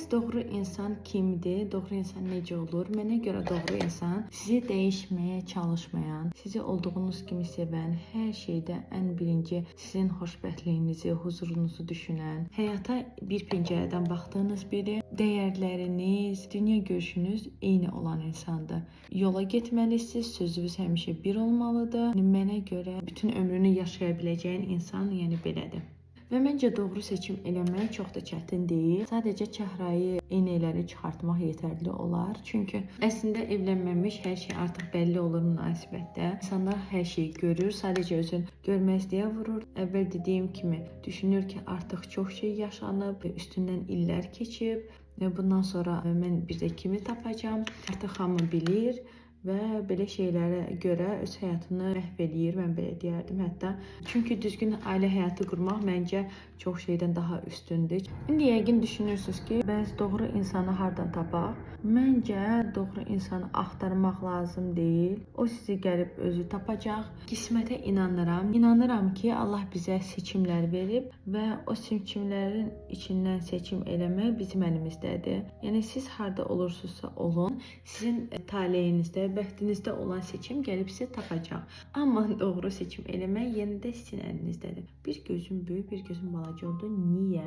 Bəs doğru insan kimdir? Doğru insan necə olur? Mənə görə doğru insan sizi dəyişməyə çalışmayan, sizi olduğunuz kimi sevən, hər şeydə ən birinci sizin xoşbəxtliyinizi, huzurunuzu düşünən, həyata bir pəncərədən baxdığınız biri, dəyərləriniz, dünya görüşünüz eyni olan insandır. Yola getməlisiniz, sözünüz həmişə bir olmalıdır. Mənə görə bütün ömrünü yaşaya biləcəyin insan yəni belədir. Və məncə doğru seçim eləmək çox da çətin deyil. Sadəcə çəhrayı eynəkləri çıxartmaq yetərli olar. Çünki əslində evlənməmiş hər şey artıq bəlli olur münasibətdə. İnsanlar hər şeyi görür, sadəcə özün görməzliyə vurur. Əvvəl dediyim kimi düşünür ki, artıq çox şey yaşanıb, üstündən illər keçib. Bundan sonra mən bir də kimi tapacağam? Artıq hamı bilir. Və belə şeylərə görə öz həyatını məhv eləyir, mən belə deyərdim hətta. Çünki düzgün ailə həyatı qurmaq məncə çox şeydən daha üstündür. İndi yəqin düşünürsünüz ki, bəs doğru insanı hardan tapaq? Məncə doğru insanı axtarmaq lazım deyil. O sizi gəlib özü tapacaq. Qismətə inanıram. İnanıram ki, Allah bizə seçimlər verib və o seçimlərin içindən seçim eləmək bizim əlimizdədir. Yəni siz harda olursunuzsa olun, sizin taleyinizdə, bəxtinizdə olan seçim gəlib sizə tapacaq. Amma doğru seçim eləmək yenə də sizin əlinizdədir. Bir gözün böyük, bir gözün balaca oldu. Niyə?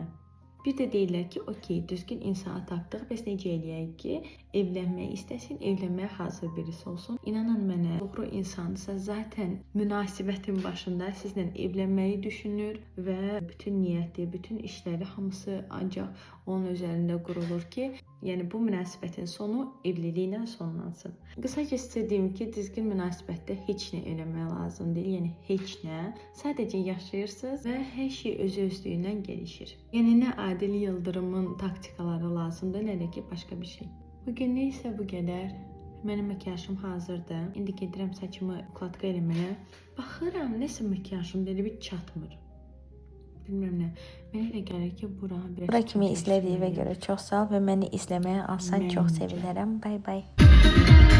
Bir də deyirlər ki, okey, düzgün insanı tapdıq, bəs necə eləyək ki, evlənmək istəsin, evlənməyə hazır birisi olsun. İnanın mənə, doğru insansa zaten münasibətin başında sizlə evlənməyi düşünür və bütün niyyəti, bütün işləri hamısı ancaq onun üzərində qurulur ki, yəni bu münasibətin sonu evliliklə sonlansın. Qısaca sizə deyim ki, düzgün münasibətdə heç nə eləmək lazım deyil, yəni heç nə. Sadəcə yaşayırsınız və hər şey özü-özlüyündən gelişir. Yəni nə Adil Yıldırımın taktikaları lazımdır, nə də ki başqa bir şey. Bugün neysə bu qədər. Mənim makiyajım hazırdır. İndi gedirəm saçımı ukladka eləməyə. Baxıram, nəsə makiyajım dedi bir çatmır. Bilmirəm nə. Mənə elə gəlir ki, bura kimi izlədiyinə görə çox sağ ol və məni izləməyə alsan çox sevinərəm. Bay bay.